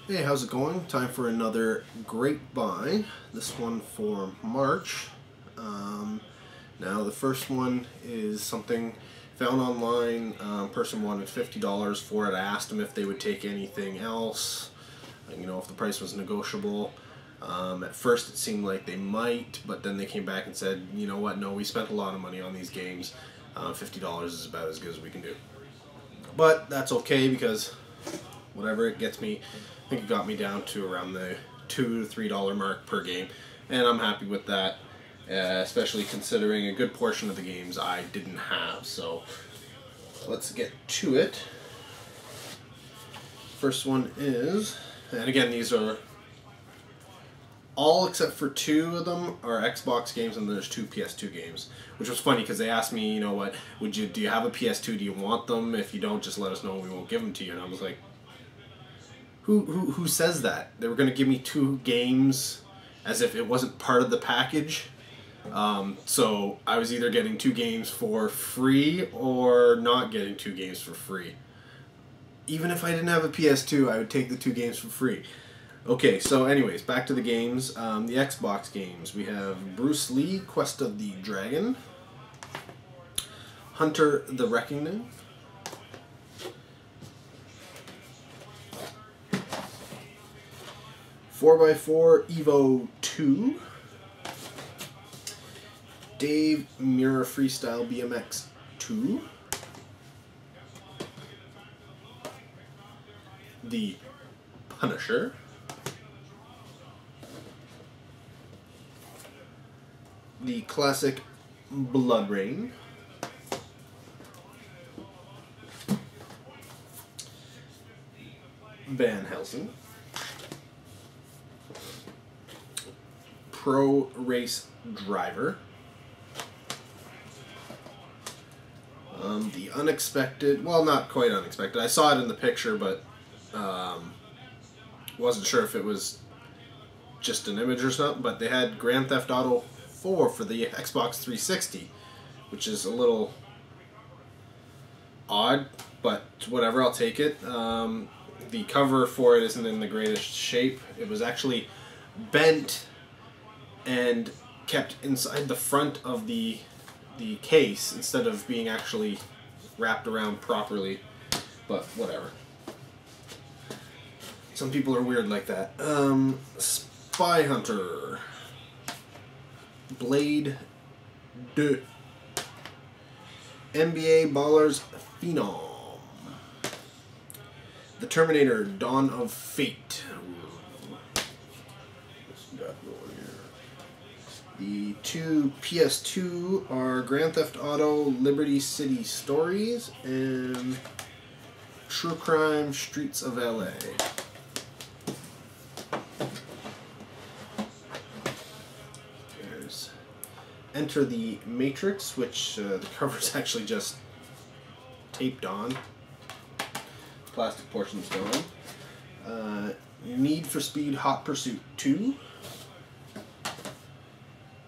Hey, how's it going? Time for another great buy. This one for March. Now the first one is something found online. Person wanted $50 for it. I asked them if they would take anything else, if the price was negotiable. At first it seemed like they might, but then they came back and said, you know what, no, we spent a lot of money on these games. $50 is about as good as we can do. But that's okay, because whatever it gets me, I think it got me down to around the $2 to $3 mark per game, and I'm happy with that, especially considering a good portion of the games I didn't have. So let's get to it. First one is, and again, these are all except for two of them are Xbox games, and there's two PS2 games, which was funny because they asked me, you know what, do you have a PS2? Do you want them? If you don't, just let us know. We won't give them to you. And I was like, Who says that? They were going to give me two games as if it wasn't part of the package. So I was either getting two games for free or not getting two games for free. Even if I didn't have a PS2, I would take the two games for free. Okay, so anyways, back to the games. The Xbox games. We have Bruce Lee, Quest of the Dragon. Hunter the Reckoning. 4x4 Evo 2, Dave Mirror Freestyle BMX 2, The Punisher, the classic Blood Rain, Van Helsing, Pro Race Driver, the Unexpected, well, not quite unexpected, I saw it in the picture, but wasn't sure if it was just an image or something, but they had Grand Theft Auto 4 for the Xbox 360, which is a little odd, but whatever, I'll take it. The cover for it isn't in the greatest shape. It was actually bent and kept inside the front of the case instead of being actually wrapped around properly, but whatever. Some people are weird like that. Spy Hunter, Blade 2, NBA Ballers Phenom, The Terminator Dawn of Fate. The two PS2 are Grand Theft Auto Liberty City Stories and True Crime Streets of LA. There's Enter the Matrix, which the cover's actually just taped on. Plastic portion's gone. Need for Speed Hot Pursuit 2.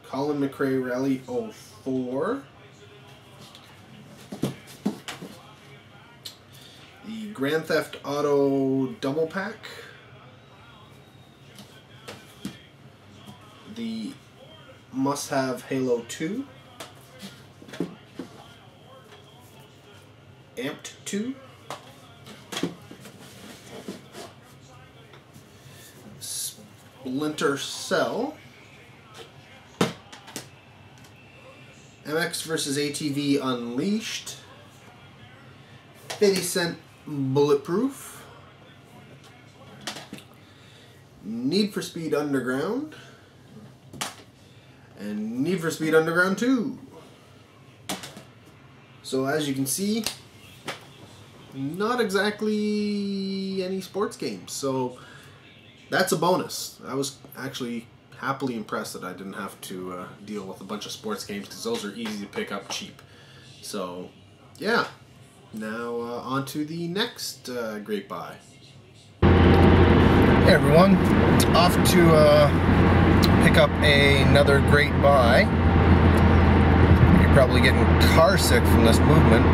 Colin McRae Rally 04. The Grand Theft Auto Double Pack. The Must Have Halo 2. Amped 2. Splinter Cell. MX vs. ATV Unleashed, 50 Cent Bulletproof, Need for Speed Underground, and Need for Speed Underground 2. So as you can see, not exactly any sports games, so that's a bonus. I was actually happily impressed that I didn't have to deal with a bunch of sports games, because those are easy to pick up cheap. So yeah, now on to the next great buy. Hey everyone, off to pick up another great buy. You're probably getting car sick from this movement.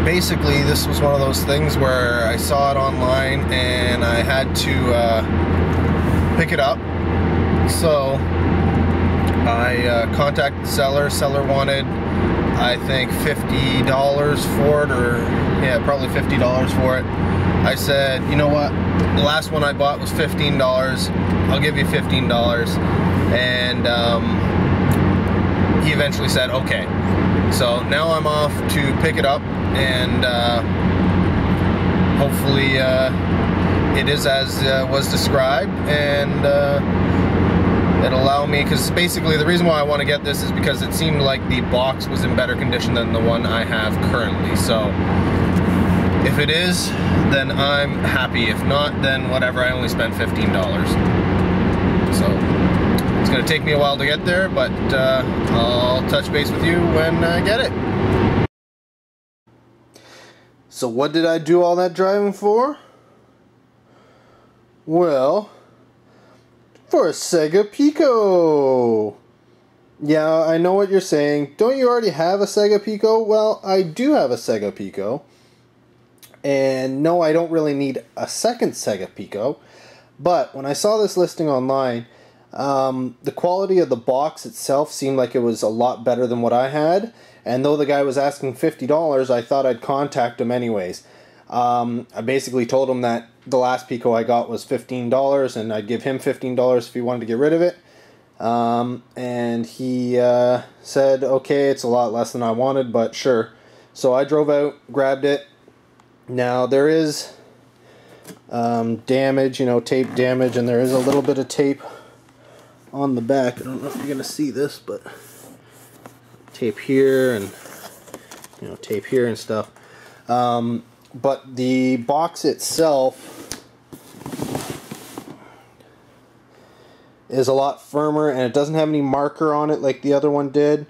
basically this was one of those things where I saw it online and I had to pick it up. So I contacted the seller. Seller wanted, I think, $50 for it, or yeah, probably $50 for it. I said, you know what, the last one I bought was $15. I'll give you $15. And he eventually said, okay. So now I'm off to pick it up, and hopefully it is as was described, and it'll allow me, because basically the reason why I want to get this is because it seemed like the box was in better condition than the one I have currently. So if it is, then I'm happy. If not, then whatever, I only spent $15. So it's going to take me a while to get there, but I'll touch base with you when I get it. So what did I do all that driving for? Well, for a Sega Pico. Yeah, I know what you're saying. Don't you already have a Sega Pico? Well, I do have a Sega Pico. And no, I don't really need a second Sega Pico. But when I saw this listing online, the quality of the box itself seemed like it was a lot better than what I had. And though the guy was asking $50, I thought I'd contact him anyways. I basically told him that the last Pico I got was $15, and I'd give him $15 if he wanted to get rid of it. And he said, okay, it's a lot less than I wanted, but sure. So I drove out, grabbed it. Now there is damage, you know, tape damage, and there is a little bit of tape on the back. I don't know if you're going to see this, but tape here and, you know, tape here and stuff. But the box itself is a lot firmer, and it doesn't have any marker on it like the other one did.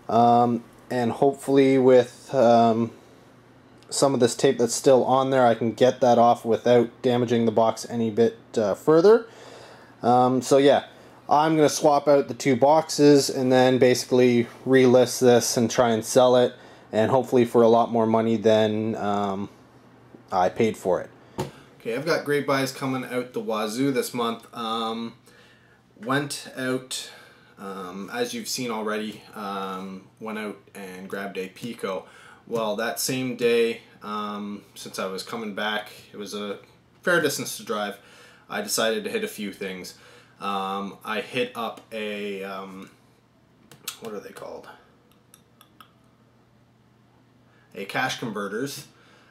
And hopefully with some of this tape that's still on there, I can get that off without damaging the box any bit further. So yeah, I'm going to swap out the two boxes and then basically relist this and try and sell it, and hopefully for a lot more money than I paid for it. Okay, I've got great buys coming out the wazoo this month. Went out, as you've seen already, went out and grabbed a Pico. Well, that same day, since I was coming back, it was a fair distance to drive, I decided to hit a few things. I hit up a, what are they called? A cash converters,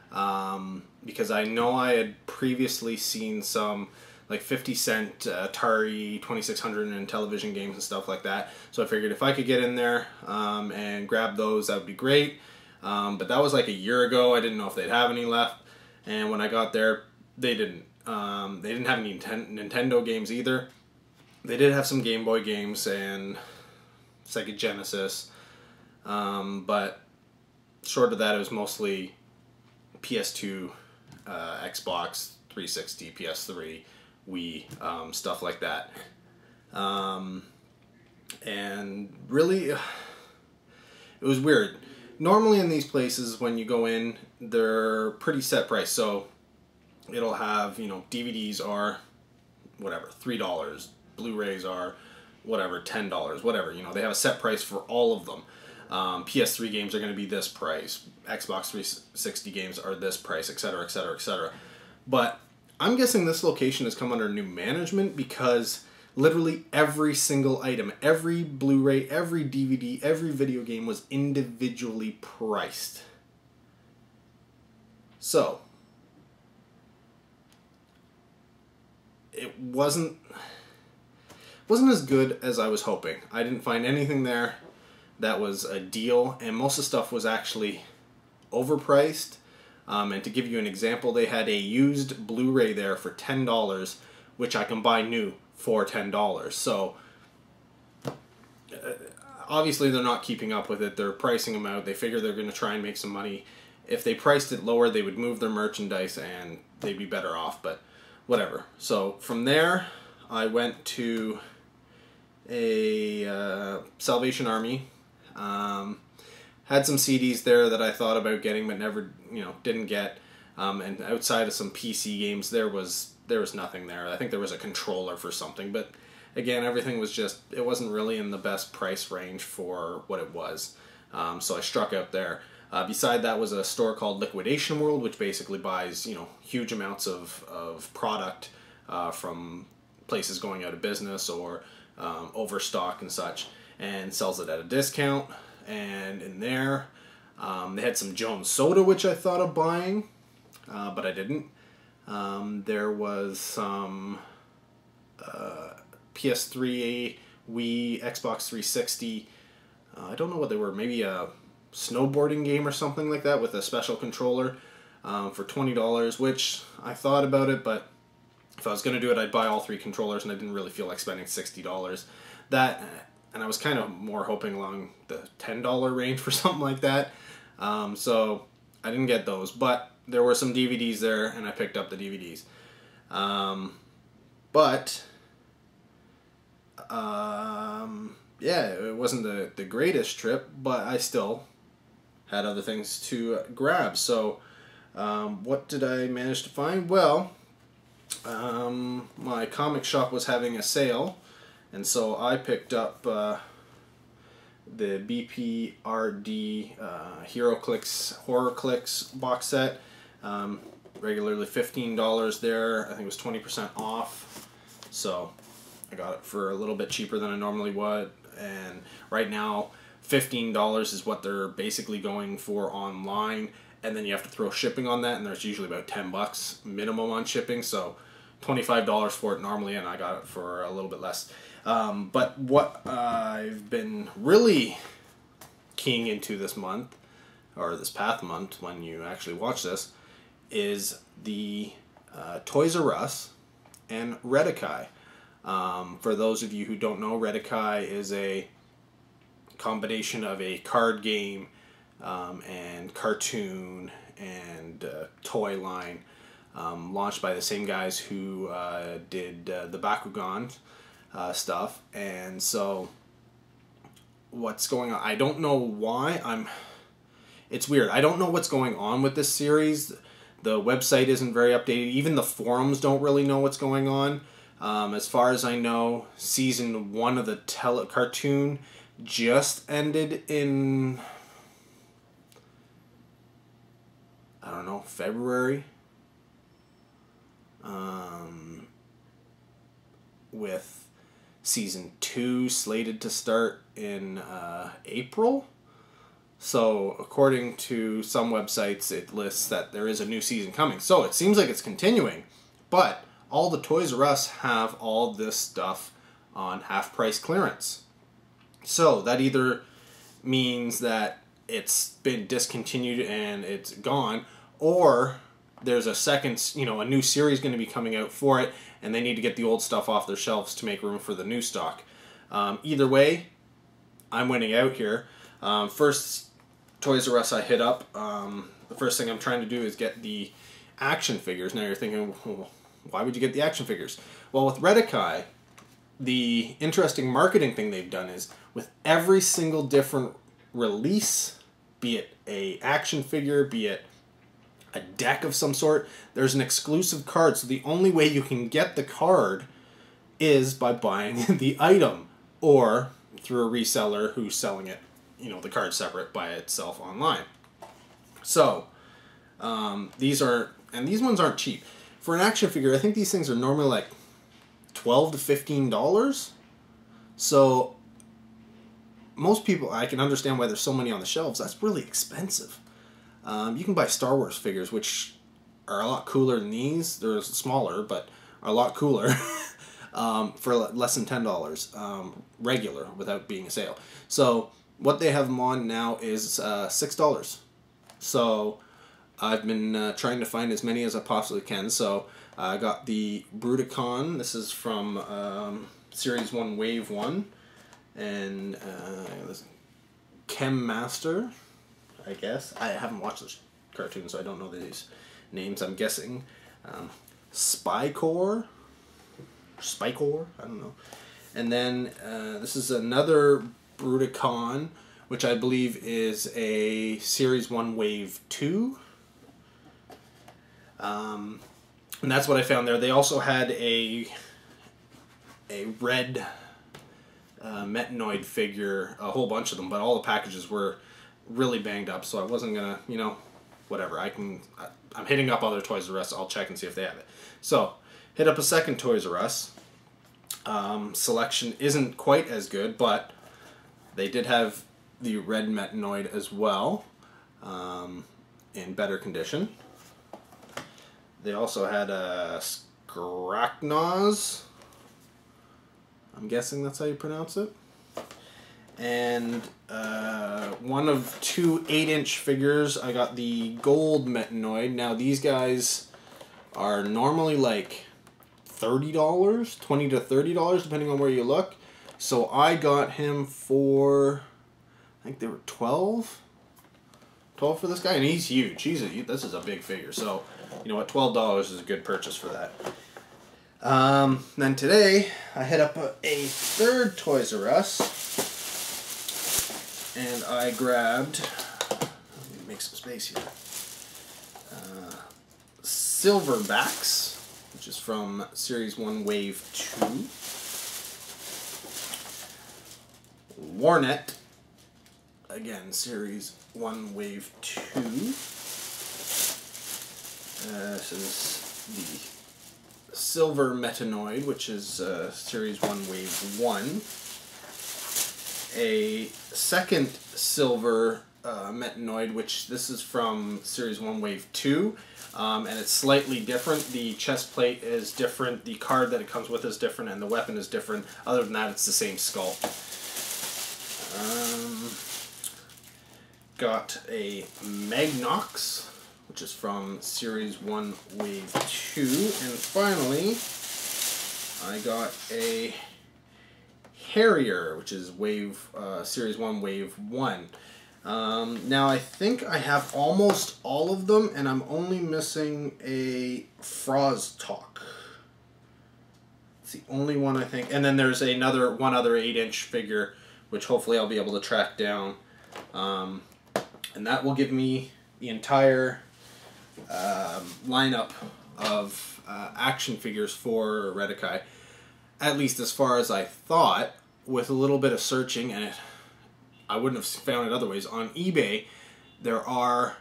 because I know I had previously seen some like 50-cent Atari 2600 and television games and stuff like that. So I figured if I could get in there and grab those, that would be great. But that was like a year ago. I didn't know if they'd have any left. And when I got there, they didn't. They didn't have any Nintendo games either. They did have some Game Boy games and Sega Genesis. But short of that, it was mostly PS2, Xbox 360, PS3, Wii, stuff like that. And really, it was weird. Normally in these places, when you go in, they're pretty set price. So it'll have, you know, DVDs are whatever, $3. Blu-rays are whatever, $10, whatever. You know, they have a set price for all of them. PS3 games are going to be this price. Xbox 360 games are this price, etc., etc., etc. But I'm guessing this location has come under new management, because literally every single item, every Blu-ray, every DVD, every video game was individually priced. So it wasn't as good as I was hoping. I didn't find anything there that was a deal, and most of the stuff was actually overpriced. And to give you an example, they had a used Blu-ray there for $10, which I can buy new for $10. So obviously they're not keeping up with it. They're pricing them out. They figure they're going to try and make some money. If they priced it lower, they would move their merchandise and they'd be better off, but whatever. So from there, I went to a Salvation Army. Had some CDs there that I thought about getting, but never, didn't get. And outside of some PC games, there was nothing there. I think there was a controller for something, but again, everything was it wasn't really in the best price range for what it was. So I struck out there. Beside that was a store called Liquidation World, which basically buys, huge amounts of product from places going out of business or overstock and such, and sells it at a discount. And in there, they had some Jones Soda, which I thought of buying, but I didn't. There was some PS3, Wii, Xbox 360. I don't know what they were. Maybe a snowboarding game or something like that with a special controller for $20, which I thought about it, but if I was going to do it, I'd buy all 3 controllers, and I didn't really feel like spending $60. That, and I was kind of more hoping along the $10 range for something like that. So I didn't get those, but there were some DVDs there, and I picked up the DVDs. Yeah, it wasn't the greatest trip, but I still had other things to grab. So what did I manage to find? Well, my comic shop was having a sale, and so I picked up the BPRD Horror Clicks box set. Regularly $15 there. I think it was 20% off. So I got it for a little bit cheaper than I normally would. And right now, $15 is what they're basically going for online. And then you have to throw shipping on that, and there's usually about $10 minimum on shipping. So $25 for it normally, and I got it for a little bit less. But what I've been really keying into this month, or this past month when you actually watch this, is the Toys R Us and Redakai. For those of you who don't know, Redakai is a combination of a card game and cartoon and toy line, launched by the same guys who did the Bakugan stuff. And so what's going on, I don't know why. It's weird. I don't know what's going on with this series. The website isn't very updated. Even the forums don't really know what's going on. As far as I know, season 1 of the cartoon just ended in, I don't know, February. With season 2 slated to start in April. So according to some websites, it lists that there is a new season coming. So it seems like it's continuing. But all the Toys R Us have all this stuff on half-price clearance. So that either means that it's been discontinued and it's gone, or there's a second, a new series going to be coming out for it, and they need to get the old stuff off their shelves to make room for the new stock. Either way, I'm winning out here. First Toys R Us I hit up, the first thing I'm trying to do is get the action figures. Now you're thinking, well, why would you get the action figures? Well, with Redakai, the interesting marketing thing they've done is with every single different release, be it a action figure, be it a deck of some sort, there's an exclusive card. So the only way you can get the card is by buying the item, or through a reseller who's selling it, the card separate by itself online. So these ones aren't cheap. For an action figure, I think these things are normally like $12 to $15. So most people, I can understand why there's so many on the shelves. That's really expensive. You can buy Star Wars figures, which are a lot cooler than these. They're smaller, but are a lot cooler for less than $10 regular, without being a sale. So what they have them on now is $6. So I've been trying to find as many as I possibly can. So I got the Bruticon. This is from Series 1 Wave 1. And Chem Master, I guess. I haven't watched this cartoon, so I don't know these names. I'm guessing Spycore, I don't know. And then this is another Bruticon which I believe is a Series 1 Wave 2. And that's what I found there. They also had a red Metanoid figure, a whole bunch of them, but all the packages were really banged up, so I wasn't gonna, you know, whatever. I'm hitting up other Toys R Us. I'll check and see if they have it. So, hit up a second Toys R Us. Selection isn't quite as good, but they did have the red Metanoid as well, in better condition. They also had a Skraknoz. I'm guessing that's how you pronounce it. And one of two 8-inch figures. I got the gold Metanoid. Now these guys are normally like $30, $20 to $30, depending on where you look. So I got him for, I think they were 12 for this guy, and he's huge. This is a big figure. So you know what, $12 is a good purchase for that. Then today, I hit up a third Toys R Us, and I grabbed, let me make some space here, Silverbacks, which is from Series 1 Wave 2, Warnet, again, Series 1 Wave 2, this is the Silver Metanoid, which is Series 1 Wave 1. A second Silver Metanoid, which this is from Series 1 Wave 2. And it's slightly different. The chest plate is different, the card that it comes with is different, and the weapon is different. Other than that, it's the same sculpt. Got a Magnox, which is from Series 1 Wave 2. And finally, I got a Harrier, which is Series 1 Wave 1. Now I think I have almost all of them, and I'm only missing a Froztalk. It's the only one I think. And then there's one other 8-inch figure, which hopefully I'll be able to track down. And that will give me the entire lineup of action figures for Redakai, at least as far as I thought. With a little bit of searching, and I wouldn't have found it otherwise, on eBay there are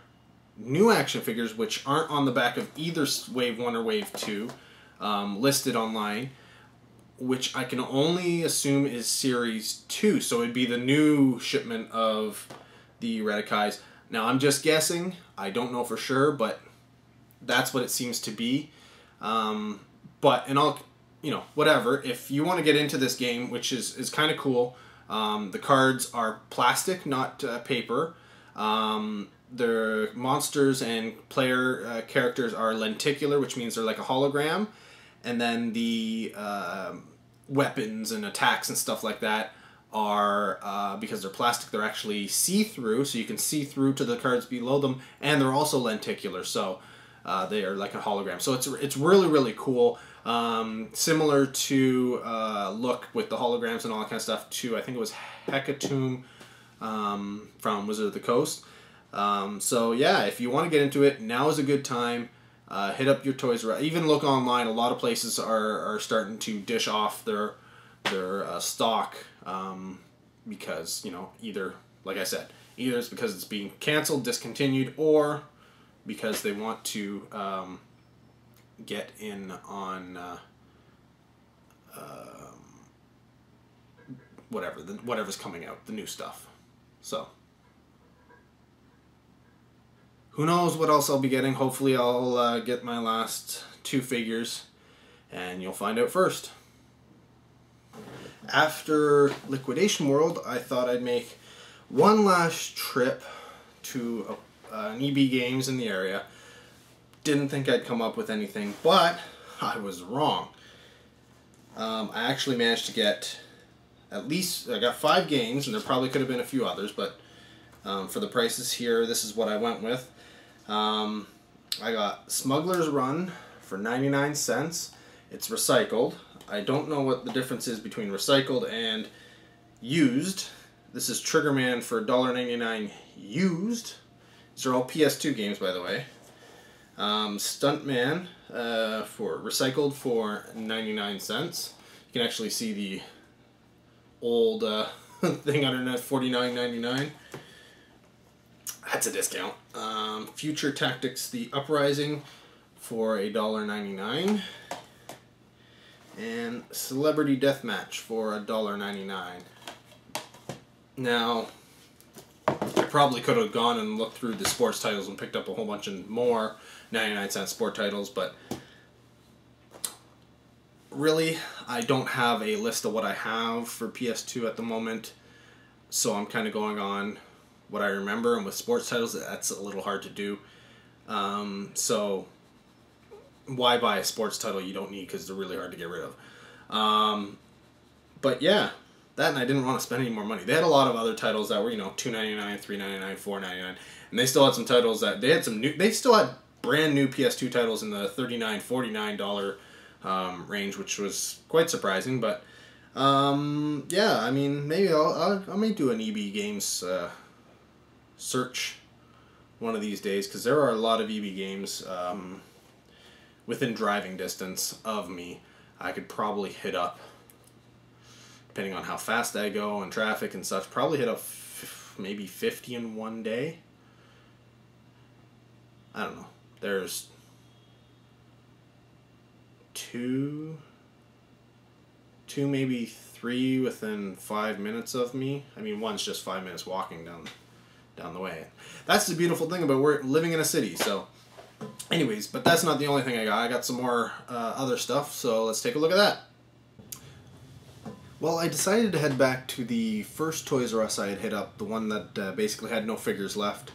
new action figures which aren't on the back of either Wave 1 or Wave 2 listed online, which I can only assume is Series 2, so it'd be the new shipment of the Redakais. Now I'm just guessing, I don't know for sure, but that's what it seems to be. But in all, you know, whatever, if you want to get into this game, which is kind of cool, the cards are plastic, not paper. The monsters and player characters are lenticular, which means they're like a hologram. And then the weapons and attacks and stuff like that are, because they're plastic, they're actually see-through, so you can see through to the cards below them, and they're also lenticular, so they are like a hologram. So it's really, really cool. Similar to look with the holograms and all that kind of stuff to, I think it was Hecatomb from Wizard of the Coast. So yeah, if you want to get into it, now is a good time. Hit up your Toys R Us. Even look online. A lot of places are starting to dish off their stock because, you know, either, like I said, either it's because it's being canceled, discontinued, or because they want to get in on whatever's coming out, the new stuff. So who knows what else I'll be getting. Hopefully I'll get my last 2 figures, and you'll find out first. After Liquidation World, I thought I'd make one last trip to an EB Games in the area. Didn't think I'd come up with anything, but I was wrong. I actually managed to get at least, I got 5 games, and there probably could have been a few others, but for the prices here, this is what I went with. I got Smuggler's Run for 99 cents. It's recycled. I don't know what the difference is between recycled and used. This is Triggerman for $1.99 used. These are all PS2 games, by the way. Stuntman for recycled for 99 cents. You can actually see the old thing under $49.99. That's a discount. Future Tactics: The Uprising for $1.99. And Celebrity Deathmatch for $1.99. Now, I probably could have gone and looked through the sports titles and picked up a whole bunch of more 99-cent sport titles, but really, I don't have a list of what I have for PS2 at the moment, so I'm kind of going on what I remember, and with sports titles, that's a little hard to do. So, why buy a sports title you don't need because they're really hard to get rid of? But yeah, that, and I didn't want to spend any more money. They had a lot of other titles that were, you know, $2.99, $3.99, $4.99, and they still had some titles that they had some new. They still had brand new PS2 titles in the $39, $49 range, which was quite surprising. But yeah, I mean, maybe I may do an EB Games search one of these days, because there are a lot of EB Games within driving distance of me. I could probably hit up, depending on how fast I go and traffic and such, probably hit up maybe 50 in one day. I don't know. There's two, maybe three within 5 minutes of me. I mean, one's just 5 minutes walking down the way. That's the beautiful thing about we're living in a city. So anyways, but that's not the only thing I got. I got some more other stuff, so let's take a look at that. Well, I decided to head back to the first Toys R Us I had hit up, the one that basically had no figures left,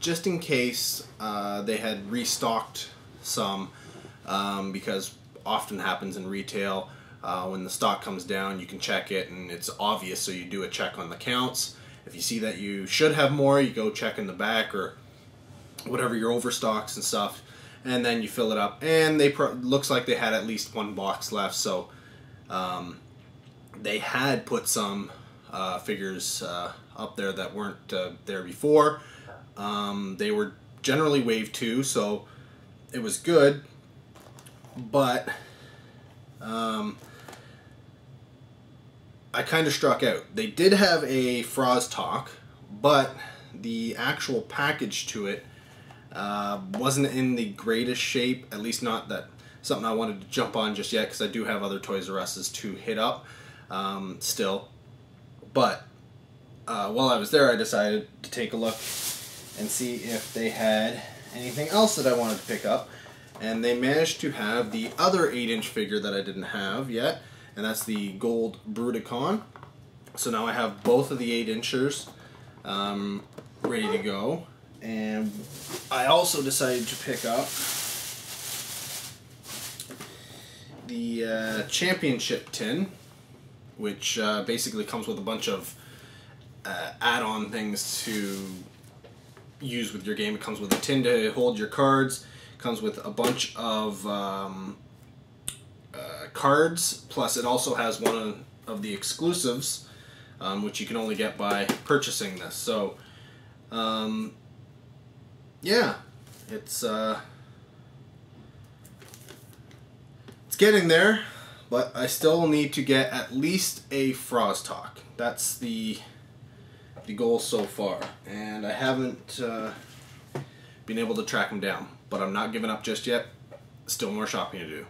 just in case they had restocked some, because often happens in retail, when the stock comes down, you can check it, and it's obvious, so you do a check on the counts. If you see that you should have more, you go check in the back, or whatever your overstocks and stuff, and then you fill it up, and they looks like they had at least one box left, so they had put some figures up there that weren't there before. They were generally wave 2, so it was good, but I kind of struck out. They did have a Froztalk, but the actual package to it wasn't in the greatest shape, at least not that something I wanted to jump on just yet, because I do have other Toys R Us's to hit up still. But while I was there, I decided to take a look and see if they had anything else that I wanted to pick up, and they managed to have the other 8-inch figure that I didn't have yet, and that's the gold Bruticon. So now I have both of the 8-inchers ready to go. And I also decided to pick up the championship tin, which basically comes with a bunch of add-on things to use with your game. It comes with a tin to hold your cards, it comes with a bunch of cards, plus it also has one of the exclusives, which you can only get by purchasing this. So yeah, it's getting there, but I still need to get at least a Froztalk. That's the goal so far, and I haven't been able to track him down, but I'm not giving up just yet. Still more shopping to do.